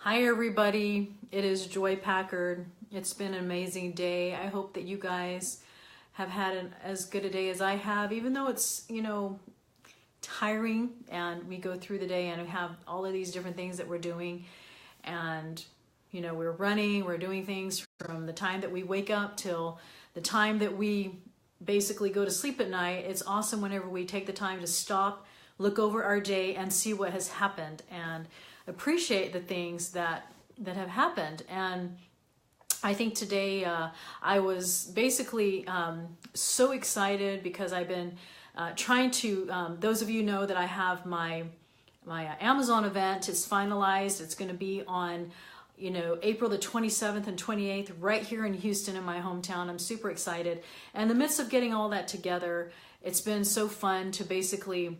Hi everybody, it is Joy Packard. It's been an amazing day. I hope that you guys have had as good a day as I have, even though it's, tiring and we go through the day and we have all of these different things that we're doing. And, we're running, we're doing things from the time that we wake up till the time that we basically go to sleep at night. It's awesome whenever we take the time to stop, look over our day and see what has happened and appreciate the things that have happened. And I think today I was basically so excited because I've been trying to, those of you know that I have my Amazon event. It's finalized. It's going to be on April the 27th and 28th right here in Houston in my hometown. I'm super excited. And in the midst of getting all that together, it's been so fun to basically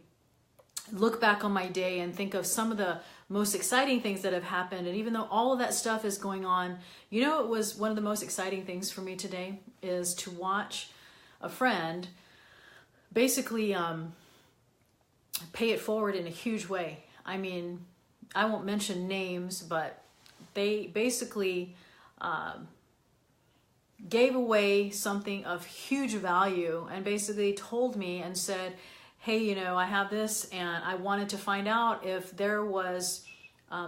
look back on my day and think of some of the most exciting things that have happened. And even though all of that stuff is going on, it was one of the most exciting things for me today is to watch a friend basically pay it forward in a huge way. I mean, I won't mention names, but they basically gave away something of huge value and basically told me and said, hey, I have this and I wanted to find out if there was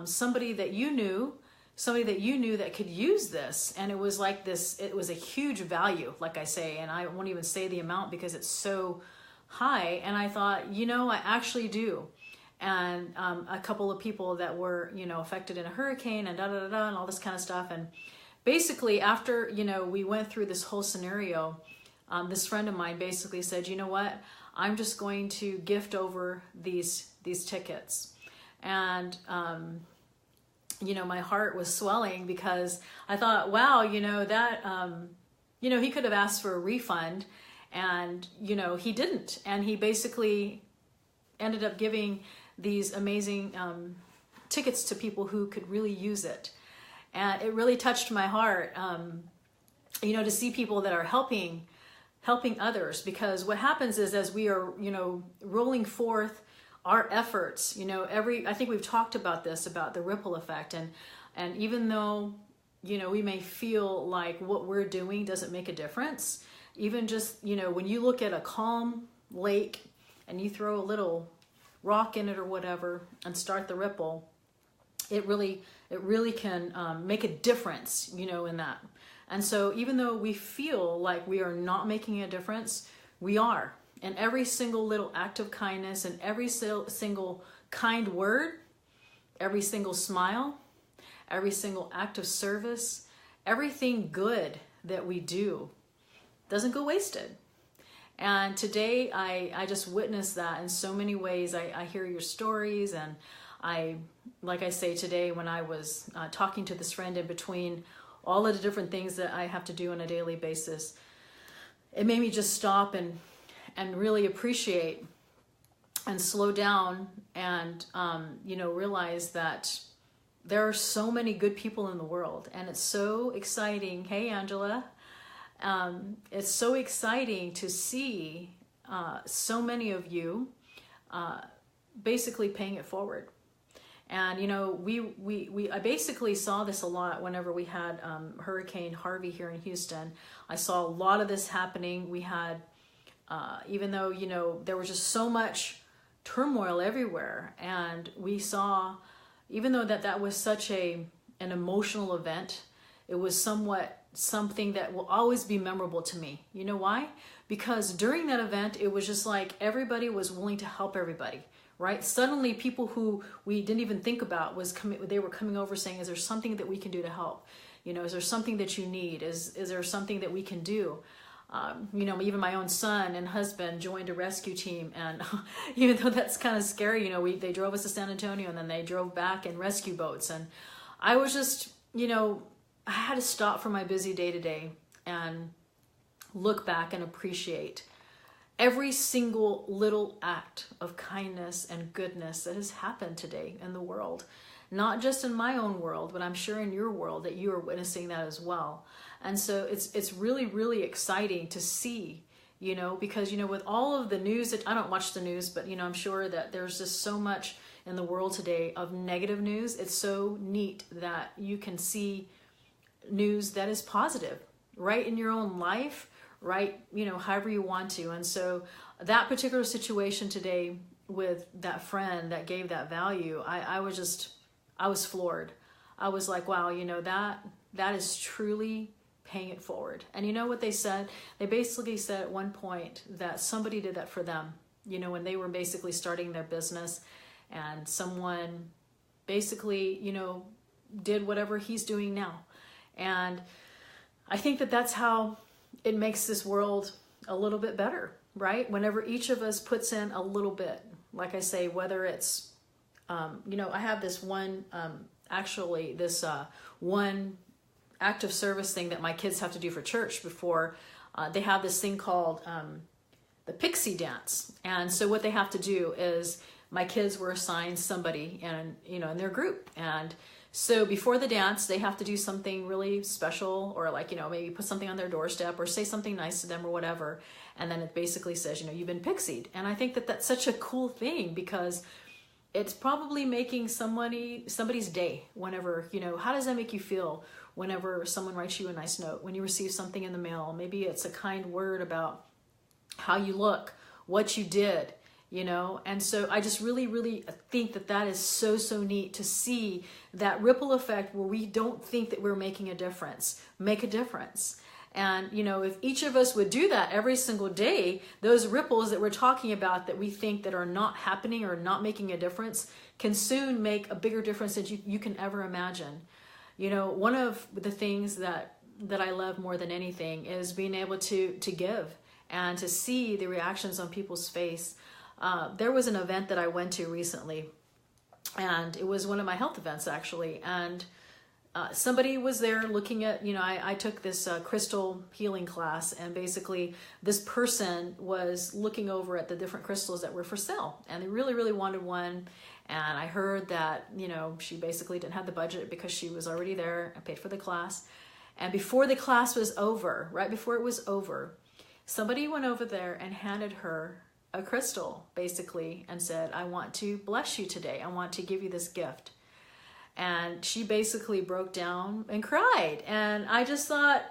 somebody that you knew that could use this. And it was like this, it was a huge value, like I say, and I won't even say the amount because it's so high. And I thought, I actually do. And a couple of people that were, affected in a hurricane and and all this kind of stuff. And basically after, we went through this whole scenario, this friend of mine basically said, you know what? I'm just going to gift over these tickets. And, my heart was swelling because I thought, wow, that, he could have asked for a refund and, he didn't. And he basically ended up giving these amazing tickets to people who could really use it. And it really touched my heart, to see people that are helping others, because what happens is as we are, rolling forth our efforts, I think we've talked about this, about the ripple effect. And even though, we may feel like what we're doing doesn't make a difference, even just, when you look at a calm lake and you throw a little rock in it or whatever and start the ripple, it really can make a difference, in that. And so even though we feel like we are not making a difference, we are. And every single little act of kindness and every single kind word, every single smile, every single act of service, everything good that we do doesn't go wasted. And today I just witnessed that in so many ways. I hear your stories, and like I say today, when I was talking to this friend in between all of the different things that I have to do on a daily basis, it made me just stop and really appreciate and slow down and, realize that there are so many good people in the world. And it's so exciting. Hey, Angela. It's so exciting to see so many of you basically paying it forward. And, I basically saw this a lot whenever we had Hurricane Harvey here in Houston. I saw a lot of this happening. We had, even though, there was just so much turmoil everywhere. And we saw, even though that was such an emotional event, it was something that will always be memorable to me. You know why? Because during that event, it was just like everybody was willing to help everybody. Right? Suddenly people who we didn't even think about they were coming over saying, is there something that we can do to help? Is there something that you need? Is there something that we can do? Even my own son and husband joined a rescue team, and even though that's kind of scary, they drove us to San Antonio and then they drove back in rescue boats. And I was just, I had to stop from my busy day to day and look back and appreciate every single little act of kindness and goodness that has happened today in the world. Not just in my own world, but I'm sure in your world that you are witnessing that as well. And so it's really, really exciting to see, because, with all of the news that I don't watch the news, but, I'm sure that there's just so much in the world today of negative news, it's so neat that you can see news that is positive right in your own life, right, however you want to. And so that particular situation today with that friend that gave that value, I was floored. I was like, wow, that is truly paying it forward. And you know what they said? They basically said at one point that somebody did that for them, when they were basically starting their business, and someone basically, did whatever he's doing now. And I think that that's how it makes this world a little bit better, right? Whenever each of us puts in a little bit, like I say, whether it's, I have this one, one act of service thing that my kids have to do for church before they have this thing called the Pixie Dance. And so what they have to do is, my kids were assigned somebody in their group. And so before the dance, they have to do something really special, or maybe put something on their doorstep or say something nice to them or whatever. And then it basically says, you've been pixied. And I think that that's such a cool thing, because it's probably making somebody's day whenever, how does that make you feel whenever someone writes you a nice note, when you receive something in the mail? Maybe it's a kind word about how you look, what you did, and so I just really, really think that that is so, so neat to see that ripple effect where we don't think that we're making a difference, make a difference. And, if each of us would do that every single day, those ripples that we're talking about that we think that are not happening or not making a difference can soon make a bigger difference than you can ever imagine. One of the things that I love more than anything is being able to give and to see the reactions on people's face. There was an event that I went to recently, and it was one of my health events actually. And somebody was there looking at, I took this crystal healing class, and basically this person was looking over at the different crystals that were for sale, and they really, really wanted one. And I heard that, she basically didn't have the budget because she was already there and paid for the class. And before the class was over, right before it was over, somebody went over there and handed her a crystal, basically, and said, I want to bless you today. I want to give you this gift. And she basically broke down and cried. And I just thought,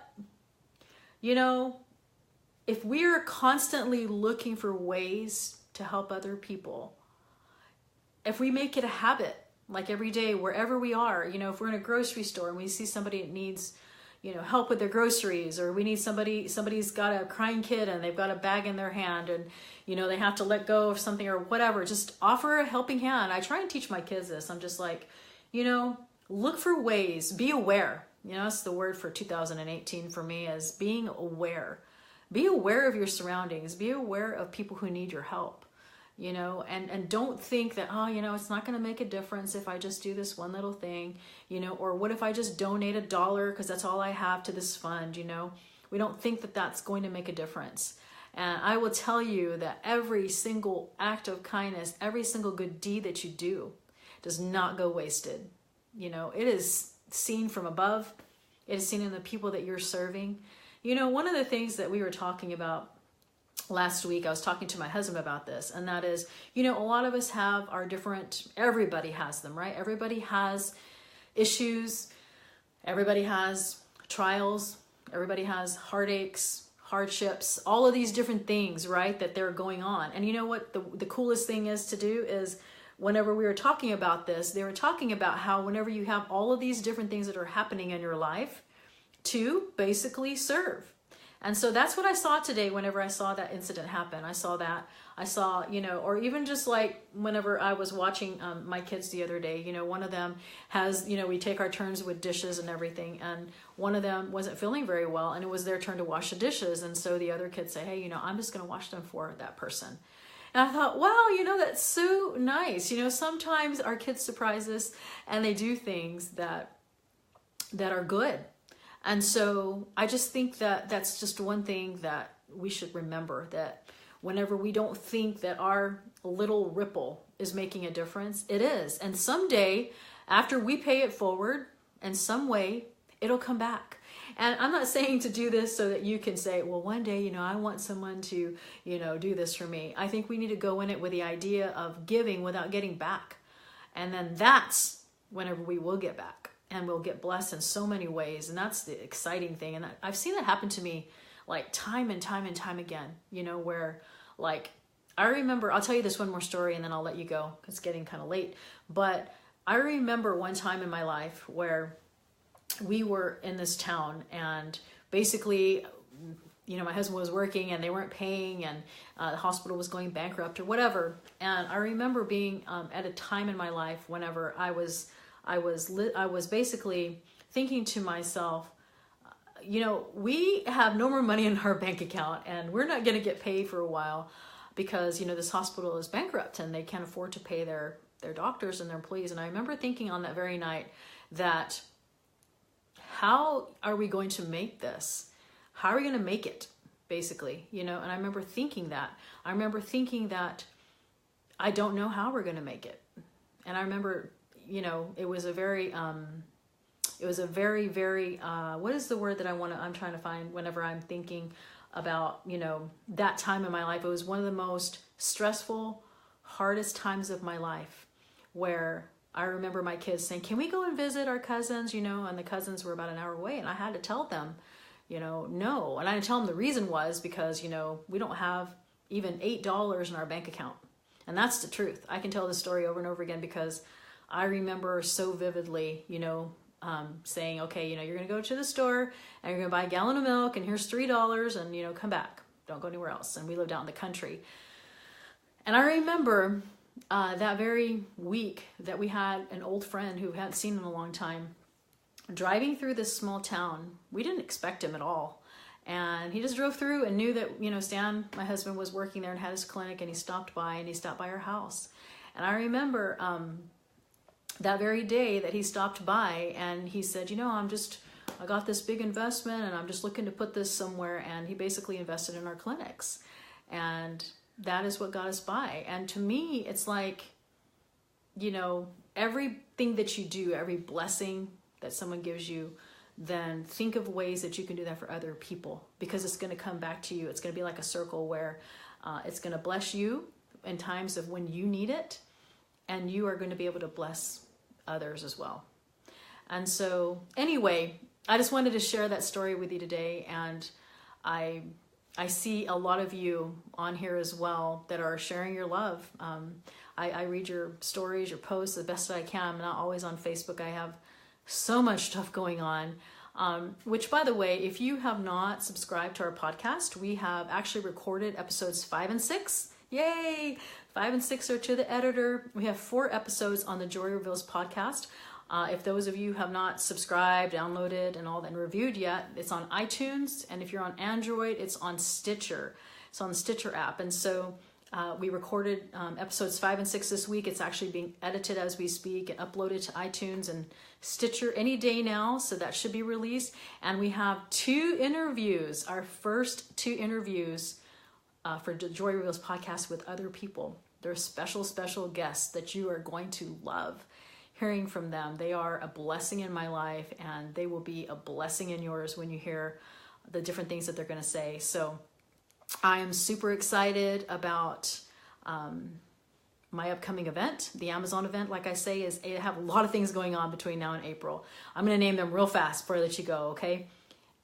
if we're constantly looking for ways to help other people, if we make it a habit, like every day, wherever we are, if we're in a grocery store and we see somebody that needs, help with their groceries, or we need somebody's got a crying kid and they've got a bag in their hand, and, they have to let go of something or whatever, just offer a helping hand. I try and teach my kids this. I'm just like, look for ways, be aware. That's the word for 2018 for me, is being aware. Be aware of your surroundings. Be aware of people who need your help, and don't think that, it's not going to make a difference if I just do this one little thing, or what if I just donate $1 because that's all I have to this fund, We don't think that that's going to make a difference. And I will tell you that every single act of kindness, every single good deed that you do does not go wasted. It is seen from above. It is seen in the people that you're serving. One of the things that we were talking about last week, I was talking to my husband about this, and that is, a lot of us have our different, everybody has them, right? Everybody has issues. Everybody has trials. Everybody has heartaches, hardships, all of these different things, right, that they're going on. And you know what the coolest thing is to do is, whenever we were talking about this, they were talking about how whenever you have all of these different things that are happening in your life, to basically serve. And so that's what I saw today whenever I saw that incident happen. I saw, or even just like whenever I was watching my kids the other day, one of them has, we take our turns with dishes and everything. And one of them wasn't feeling very well, and it was their turn to wash the dishes. And so the other kids say, hey, I'm just going to wash them for that person. And I thought, wow, that's so nice. Sometimes our kids surprise us and they do things that are good. And so I just think that that's just one thing that we should remember, that whenever we don't think that our little ripple is making a difference, it is. And someday, after we pay it forward in some way, it'll come back. And I'm not saying to do this so that you can say, well, one day, I want someone to, do this for me. I think we need to go in it with the idea of giving without getting back. And then that's whenever we will get back, and we'll get blessed in so many ways. And that's the exciting thing. And I've seen that happen to me like time and time and time again, you know, where like, I remember, I'll tell you this one more story and then I'll let you go because it's getting kind of late. But I remember one time in my life where we were in this town, and basically, you know, my husband was working and they weren't paying, and the hospital was going bankrupt or whatever. And I remember being at a time in my life whenever I was basically thinking to myself, you know, we have no more money in our bank account and we're not going to get paid for a while because, you know, this hospital is bankrupt and they can't afford to pay their doctors and their employees. And I remember thinking on that very night that, how are we going to make this? How are we going to make it, basically, you know? And I remember thinking that. I don't know how we're going to make it. And I remember, you know, it was a very, very, what is the word that I'm trying to find whenever I'm thinking about, you know, that time in my life. It was one of the most stressful, hardest times of my life, where I remember my kids saying, can we go and visit our cousins, you know, and the cousins were about an hour away. And I had to tell them, you know, no. And I didn't tell them the reason was because, you know, we don't have even $8 in our bank account. And that's the truth. I can tell this story over and over again because I remember so vividly, you know, saying, okay, you know, you're going to go to the store and you're going to buy a gallon of milk and here's $3 and, you know, come back. Don't go anywhere else. And we lived out in the country. And I remember that very week that we had an old friend who we hadn't seen in a long time driving through this small town. We didn't expect him at all. And he just drove through and knew that, you know, Stan, my husband, was working there and had his clinic, and he stopped by our house. And I remember that very day that he stopped by and he said, you know, I got this big investment and I'm just looking to put this somewhere. And he basically invested in our clinics. And that is what got us by. And to me, it's like, you know, everything that you do, every blessing that someone gives you, then think of ways that you can do that for other people, because it's going to come back to you. It's going to be like a circle where it's going to bless you in times of when you need it, and you are going to be able to bless others as well. And so anyway, I just wanted to share that story with you today. And I see a lot of you on here as well that are sharing your love. I read your stories, your posts the best that I can. I'm not always on Facebook. I have so much stuff going on, which, by the way, if you have not subscribed to our podcast, we have actually recorded episodes 5 and 6. Yay! 5 and 6 are to the editor. We have 4 episodes on the Joy Reveals podcast. If those of you have not subscribed, downloaded, and all that, and reviewed yet, it's on iTunes. And if you're on Android, it's on Stitcher. It's on the Stitcher app. And so we recorded episodes 5 and 6 this week. It's actually being edited as we speak and uploaded to iTunes and Stitcher any day now. So that should be released. And we have 2 interviews, our first 2 interviews for the Joy Reveals podcast with other people. They're special, special guests that you are going to love hearing from them. They are a blessing in my life, and they will be a blessing in yours when you hear the different things that they're going to say. So I am super excited about my upcoming event. The Amazon event, like I say, I have a lot of things going on between now and April. I'm going to name them real fast before I let you go, okay?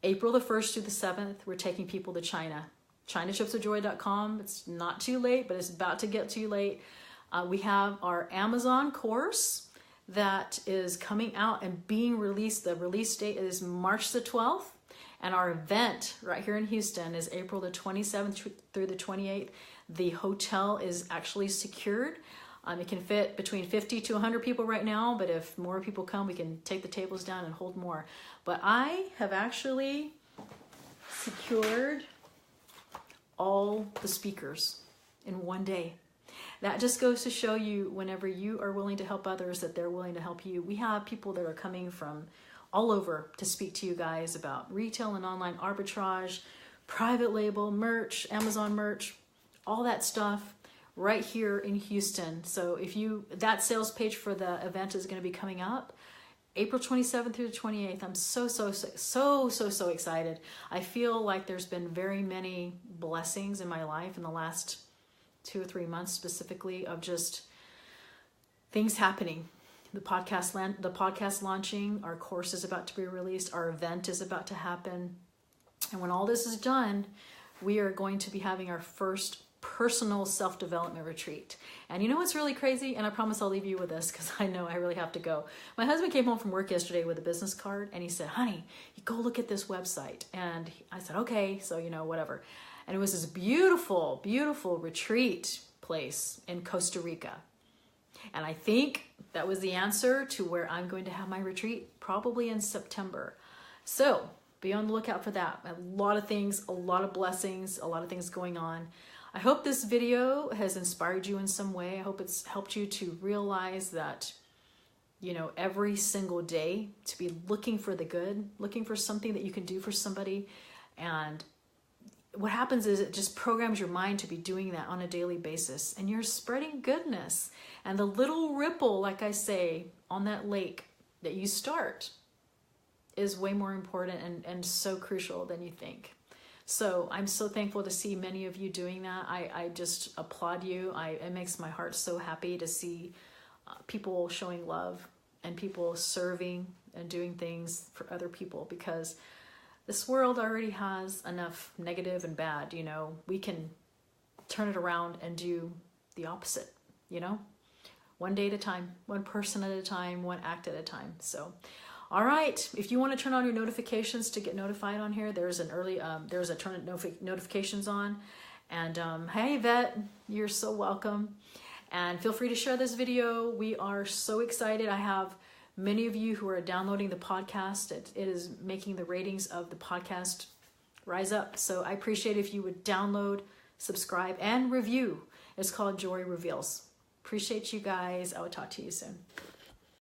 April the 1st through the 7th, we're taking people to China. ChinaTripsWithJoy.com. It's not too late, but it's about to get too late. We have our Amazon course that is coming out and being released. The release date is March the 12th. And our event right here in Houston is April the 27th through the 28th. The hotel is actually secured. It can fit between 50 to 100 people right now, but if more people come, we can take the tables down and hold more. But I have actually secured all the speakers in one day. That just goes to show you, whenever you are willing to help others, that they're willing to help you. We have people that are coming from all over to speak to you guys about retail and online arbitrage, private label, merch, Amazon merch, all that stuff right here in Houston. So that sales page for the event is going to be coming up April 27th through the 28th. I'm so excited. I feel like there's been very many blessings in my life in the last 2 or 3 months, specifically, of just things happening. The podcast launching, our course is about to be released, our event is about to happen. And when all this is done, we are going to be having our first personal self-development retreat. And you know what's really crazy? And I promise I'll leave you with this because I know I really have to go. My husband came home from work yesterday with a business card and he said, honey, you go look at this website. And I said, okay, so whatever. And it was this beautiful, beautiful retreat place in Costa Rica. And I think that was the answer to where I'm going to have my retreat, probably in September. So be on the lookout for that. A lot of things, a lot of blessings, a lot of things going on. I hope this video has inspired you in some way. I hope it's helped you to realize that, every single day to be looking for the good, looking for something that you can do for somebody. And what happens is it just programs your mind to be doing that on a daily basis. And you're spreading goodness. And the little ripple, like I say, on that lake that you start is way more important and so crucial than you think. So I'm so thankful to see many of you doing that. I just applaud you. It makes my heart so happy to see people showing love and people serving and doing things for other people, because this world already has enough negative and bad. We can turn it around and do the opposite, one day at a time, one person at a time, one act at a time. So all right, if you want to turn on your notifications to get notified on here, there's a turn notifications on. And hey, Vet, you're so welcome. And feel free to share this video. We are so excited. I have many of you who are downloading the podcast. It is making the ratings of the podcast rise up. So I appreciate if you would download, subscribe, and review. It's called Joy Reveals. Appreciate you guys. I will talk to you soon.